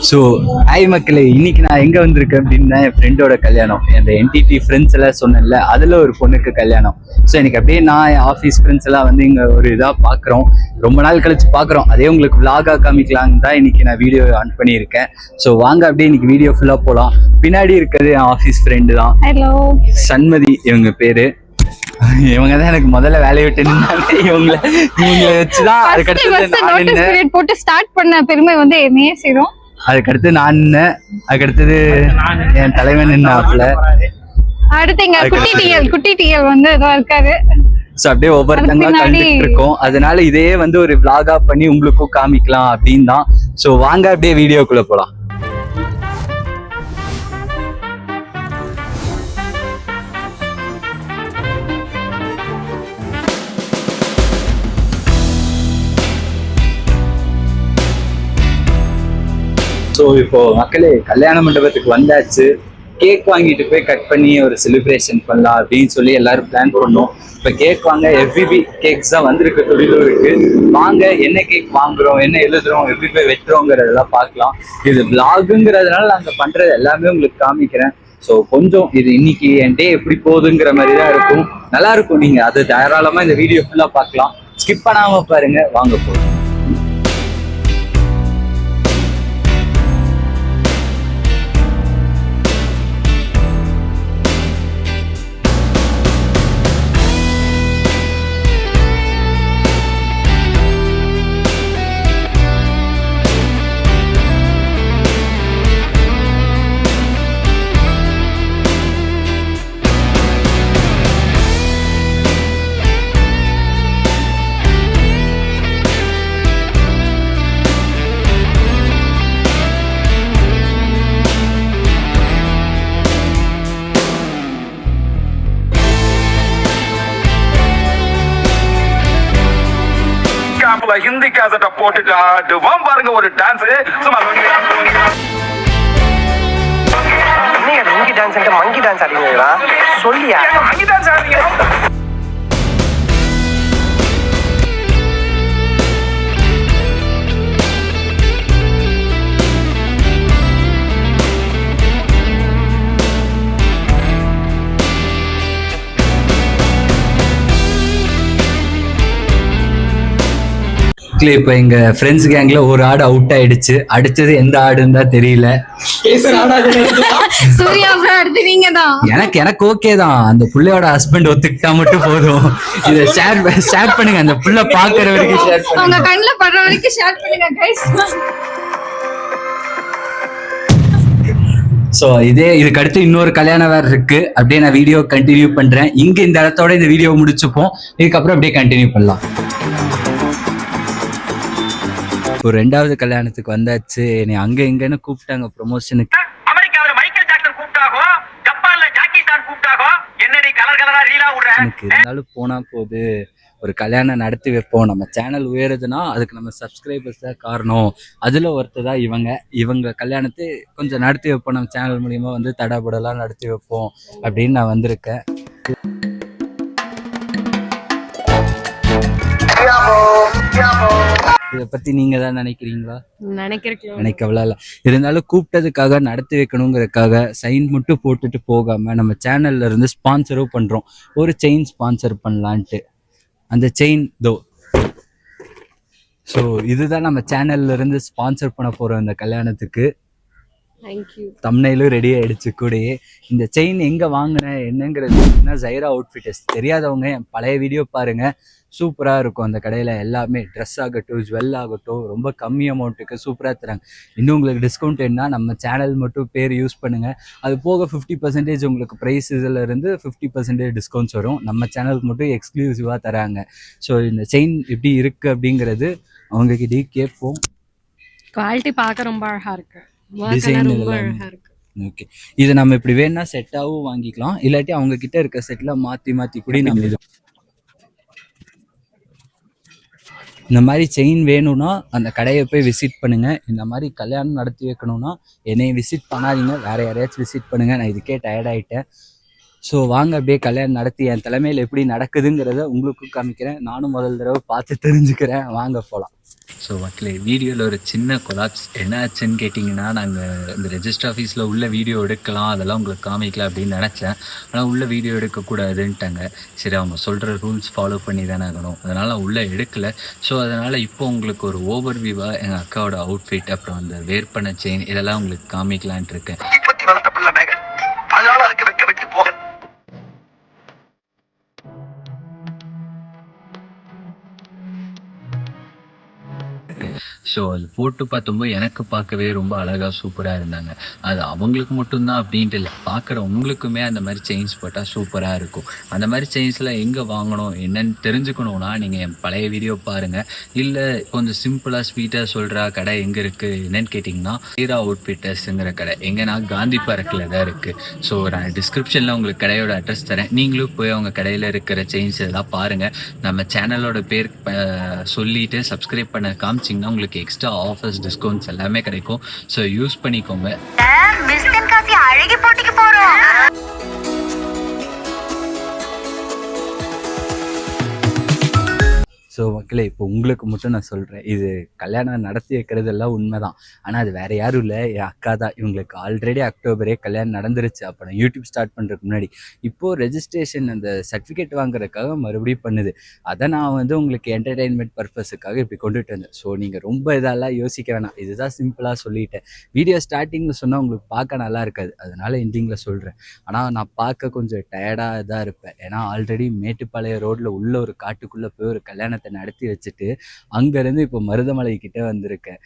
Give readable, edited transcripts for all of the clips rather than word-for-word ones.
So hi மக்களே, இன்னைக்கு நான் எங்கே வந்திருக்கேன் அப்படின்னா என் ஃப்ரெண்டோட கல்யாணம். அந்த என்டிடி ஃப்ரெண்ட்ஸ் எல்லாம் சொன்னேன்ல, அதில் ஒரு பொண்ணுக்கு கல்யாணம். ஸோ எனக்கு அப்படியே நான் என் ஆஃபீஸ் ஃப்ரெண்ட்ஸ் எல்லாம் வந்து இங்கே ஒரு இதாக பார்க்குறோம், ரொம்ப நாள் கழிச்சு பார்க்குறோம். அதே உங்களுக்கு விலாகாக காமிக்கலான்னு தான் இன்னைக்கு நான் வீடியோ ஆன் பண்ணியிருக்கேன். ஸோ வாங்க அப்படியே இன்னைக்கு வீடியோ ஃபுல்லாக போகலாம். பின்னாடி இருக்கிறது என் ஆஃபீஸ் ஃப்ரெண்டு தான். ஹலோ, சண்மதி இவங்க பேரு. இவங்க தான் எனக்கு முதல்ல வேலையை விட்டு நின்னாங்க. இவங்களை வச்சுதான் அதுக்கடுத்து போட்டு ஸ்டார்ட் பண்ண பெருமை வந்து என்னையே சேரும். அதுக்கடுத்து நான் அதுக்கடுத்தது என் தலைவன் நின்னாப்புல. அடுத்து எங்க குட்டி டிஎல் வந்து ஏதோ இருக்காரு. சோ அப்படியே ஒவ்வொருத்தங்களா கண்டுட்டு இருக்கோம். அதனால இதே வந்து ஒரு விளாகா பண்ணி உங்களுக்கும் காமிக்கலாம் அப்படின்னு தான். சோ வாங்க அப்படியே வீடியோக்குள்ள போலாம். ஸோ இப்போ மக்களே கல்யாண மண்டபத்துக்கு வந்தாச்சு. கேக் வாங்கிட்டு போய் கட் பண்ணி ஒரு செலிப்ரேஷன் பண்ணலாம் அப்படின்னு சொல்லி எல்லாரும் பிளான் பண்ணோம். இப்போ கேக் வாங்க எஃபிபி கேக்ஸ் தான் வந்திருக்கு, தொழிலும் இருக்கு. வாங்க என்ன கேக் வாங்குறோம், என்ன எழுதுறோம், எப்படி போய் வெட்டுறோங்கிறதெல்லாம் பார்க்கலாம். இது விளாகுங்கிறதுனால நாங்கள் பண்றது எல்லாமே உங்களுக்கு காமிக்கிறேன். ஸோ கொஞ்சம் இது இன்னைக்கு என் டே எப்படி போகுதுங்கிற மாதிரி தான் இருக்கும். நல்லா இருக்கும், நீங்க அது தாராளமா இந்த வீடியோ ஃபுல்லா பார்க்கலாம். ஸ்கிப் பண்ணாம பாருங்க. வாங்க போதும். ஹிந்தி கேசட்ட போட்டுட்டு ஆடுவோம் பாருங்க ஒரு dance. Monkey dance monkey dance ஆடுவீங்களா? சொல்லியா மங்கி டான்ஸ் ஆடுவீங்க? இப்ப எங்க ஃப்ரெண்ட்ஸ் கேங்ல ஒரு ஆடு அவுட் ஆயிடுச்சு. அடுத்தது எந்த ஆடுன்னு தான் தெரியல. எனக்கு ஓகே தான். அந்த புள்ளையோட ஹஸ்பண்ட் ஒத்துக்கிட்டா மட்டும் போதும். இதை ஷேர் பண்ணுங்க, அந்த புள்ள பாக்குற வரைக்கும் ஷேர் பண்ணுங்க, கண்ணுல படுற வரைக்கும் ஷேர் பண்ணுங்க கைஸ். ஸோ இதுக்கு அடுத்து இன்னொரு கல்யாணம் வேற இருக்கு. அப்படியே நான் வீடியோ கண்டினியூ பண்றேன். இங்க இந்த இடத்தோட இந்த வீடியோ முடிச்சுப்போம். இதுக்கப்புறம் அப்படியே கண்டினியூ பண்ணலாம். ஒரு 2வது கல்யாணத்துக்கு வந்தாச்சு. என்னை அங்க எங்கன்னு கூப்பிட்டாங்க ப்ரொமோஷனுக்கு. அமெரிக்காவில் மைக்கேல் ஜாக்சன் கூப்பிட்டாகோ, ஜப்பான்ல ஜாக்கி சான் கூப்பிட்டாகோ, என்னடி கலர் கலரா ரீலா விடுற. எனக்கு இருந்தாலும் போனா போது, ஒரு கல்யாணம் நடத்தி வைப்போம். நம்ம சேனல் உயருதுன்னா அதுக்கு நம்ம சப்ஸ்கிரைபர்ஸ் தான் காரணம். அதுல ஒருத்தர் தான் இவங்க கல்யாணத்தை கொஞ்சம் நடத்தி வைப்போம். நம்ம சேனல் மூலியமா வந்து தடபடலாம் நடத்தி வைப்போம் அப்படின்னு நான் வந்திருக்கேன். இதை பத்தி நீங்க தான் நினைக்கிறீங்களா? நினைக்கவளா இல்ல. இருந்தாலும் கூப்பிட்டதுக்காக நடத்தி வைக்கணுங்கிறதுக்காக சைன் மட்டும் போட்டுட்டு போகாம நம்ம சேனல்ல இருந்து ஸ்பான்சரும் பண்றோம். ஒரு செயின் ஸ்பான்சர் பண்ணலான்ட்டு. அந்த செயின் ஸோ இதுதான் நம்ம சேனல்ல இருந்து ஸ்பான்சர் பண்ண போறோம் இந்த கல்யாணத்துக்கு. தம்ப்நெயிலும் ரெடி ஆயிடுச்சு கூடயே. இந்த செயின் எங்க வாங்கினேன் என்னங்கிறது ஜைரா அவுட்ஃபிட்டர்ஸ். தெரியாதவங்க என் பழைய வீடியோ பாருங்க, சூப்பரா இருக்கும். அந்த கடையில எல்லாமே ட்ரெஸ் ஆகட்டும், ஜுவல் ஆகட்டும், ரொம்ப கம்மி அமௌண்ட்டுக்கு சூப்பரா தராங்க. இன்னும் உங்களுக்கு டிஸ்கவுண்ட் என்ன, நம்ம சேனல் மட்டும் பேர் யூஸ் பண்ணுங்க. அது போக 50% உங்களுக்கு ப்ரைஸ் இதுல இருந்து 50% டிஸ்கவுண்ட்ஸ் வரும். நம்ம சேனலுக்கு மட்டும் எக்ஸ்க்ளூசிவா தராங்க. ஸோ இந்த செயின் எப்படி இருக்கு அப்படிங்கிறது அவங்க கிட்டே கேட்போம். குவாலிட்டி பார்க்க ரொம்ப அழகா இருக்கு. ஓகே, இது நம்ம இப்படி வேணா செட்டாவும் வாங்கிக்கலாம், இல்லாட்டி அவங்க கிட்ட இருக்க செட்ல மாத்தி கூட நம்ம இந்த மாதிரி செயின் வேணும்னா அந்த கடையை போய் விசிட் பண்ணுங்க. இந்த மாதிரி கல்யாணம் நடத்தி வைக்கணும்னா என்னை விசிட் பண்ணாதீங்க, வேற யாரையாச்சும் விசிட் பண்ணுங்க. நான் இதுக்கே டயர்ட் ஆயிட்டேன். ஸோ வாங்க அப்படியே கல்யாணம் நடத்தி என் தலைமையில் எப்படி நடக்குதுங்கிறத உங்களுக்கும் காமிக்கிறேன். நானும் முதல் தடவை பார்த்து தெரிஞ்சுக்கிறேன். வாங்க போகலாம். ஸோ மக்களே, வீடியோவில் ஒரு சின்ன கொலாப்ஸ் என்ன ஆச்சுன்னு கேட்டிங்கன்னா, நாங்கள் இந்த ரெஜிஸ்டர் ஆஃபீஸில் உள்ள வீடியோ எடுக்கலாம், அதெல்லாம் உங்களுக்கு காமிக்கலாம் அப்படின்னு நினச்சேன். ஆனால் உள்ள வீடியோ எடுக்கக்கூடாதுன்ட்டாங்க. சரி, அவங்க சொல்கிற ரூல்ஸ் ஃபாலோ பண்ணி தானே ஆகணும், அதனால் உள்ளே எடுக்கலை. ஸோ அதனால் இப்போ உங்களுக்கு ஒரு ஓவர் வியூவாக எங்கள் அக்காவோட அவுட்ஃபிட், அப்புறம் அந்த வேர் பண்ண செயின், இதெல்லாம் உங்களுக்கு காமிக்கலான்ட்டு இருக்கேன். ஸோ அது போட்டு பார்த்தோம்போது எனக்கு பார்க்கவே ரொம்ப அழகாக சூப்பராக இருந்தாங்க. அது அவங்களுக்கு மட்டும்தான் அப்படின்ட்டு இல்லை, பார்க்குற உங்களுக்குமே அந்த மாதிரி செயின்ஸ் போட்டால் சூப்பராக இருக்கும். அந்த மாதிரி செயின்ஸில் எங்கே வாங்கணும் என்னன்னு தெரிஞ்சுக்கணுன்னா நீங்கள் என் பழைய வீடியோ பாருங்கள். இல்லை கொஞ்சம் சிம்பிளாக ஸ்வீட்டாக சொல்கிற கடை எங்கே இருக்குது என்னன்னு கேட்டிங்கன்னா, ஹீரா அவுட்ஃபிட்டர்ஸுங்கிற கடை எங்கன்னா காந்தி பார்க்கில் தான் இருக்குது. ஸோ நான் டிஸ்கிரிப்ஷனில் உங்களுக்கு கடையோட அட்ரஸ் தரேன். நீங்களும் போய் அவங்க கடையில் இருக்கிற செயின்ஸ் இதெல்லாம் பாருங்கள். நம்ம சேனலோட பேர் சொல்லிவிட்டு சப்ஸ்கிரைப் பண்ண காமிச்சிங்கன்னா உங்களுக்கு எக்ஸ்ட்ரா ஆஃபர்ஸ், டிஸ்கவுண்ட்ஸ் எல்லாமே கிடைக்கும். ஸோ யூஸ் பண்ணிக்கோங்க. அழகி போட்டிக்கு போறோம். ஸோ மக்களே, இப்போ உங்களுக்கு மட்டும் நான் சொல்கிறேன், இது கல்யாணம் நடத்தி வைக்கிறதெல்லாம் உண்மை தான். ஆனால் அது வேறு யாரும் இல்லை, என் அக்கா தான். இவங்களுக்கு ஆல்ரெடி அக்டோபரே கல்யாணம் நடந்துருச்சு. அப்போ நான் யூடியூப் ஸ்டார்ட் பண்ணுறதுக்கு முன்னாடி. இப்போது ரெஜிஸ்ட்ரேஷன் அந்த சர்டிஃபிகேட் வாங்குறதுக்காக மறுபடியும் பண்ணுது. அதை நான் உங்களுக்கு என்டர்டெயின்மெண்ட் பர்பஸுக்காக இப்படி கொண்டுட்டு வந்தேன். ஸோ நீங்கள் ரொம்ப இதெல்லாம் யோசிக்க வேணாம், இதுதான் சிம்பிளாக சொல்லிட்டேன். வீடியோ ஸ்டார்டிங்கில் சொன்னால் உங்களுக்கு பார்க்க நல்லா இருக்காது, அதனால் எண்டிங்கில் சொல்கிறேன். ஆனால் நான் பார்க்க கொஞ்சம் டயர்டாக தான் இருப்பேன். ஏன்னா ஆல்ரெடி மேட்டுப்பாளையம் ரோட்டில் உள்ள ஒரு காட்டுக்குள்ளே போய் ஒரு கல்யாணத்தை நடத்தி வச்சுட்டு அங்கேருந்து இப்போ மருதமலை கிட்டே வந்திருக்கேன்.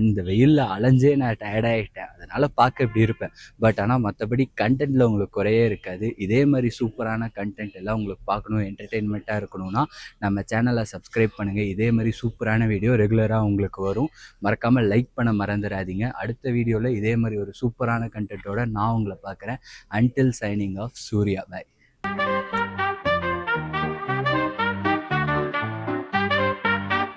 இந்த வெயிலில் அலைஞ்சே நான் டயர்டாகிட்டேன், அதனால் பார்க்க இப்படி இருப்பேன். பட் ஆனால் மற்றபடி கண்டென்ட்டில் உங்களுக்கு குறையே இருக்காது. இதே மாதிரி சூப்பரான கண்டென்ட் எல்லாம் உங்களுக்கு பார்க்கணும், என்டர்டெயின்மெண்ட்டாக இருக்கணும்னா நம்ம சேனலை சப்ஸ்கிரைப் பண்ணுங்கள். இதே மாதிரி சூப்பரான வீடியோ ரெகுலராக உங்களுக்கு வரும். மறக்காமல் லைக் பண்ண மறந்துடாதீங்க. அடுத்த வீடியோவில் இதே மாதிரி ஒரு சூப்பரான கண்டென்ட்டோட நான் உங்களை பார்க்குறேன். Until signing off Surya. By.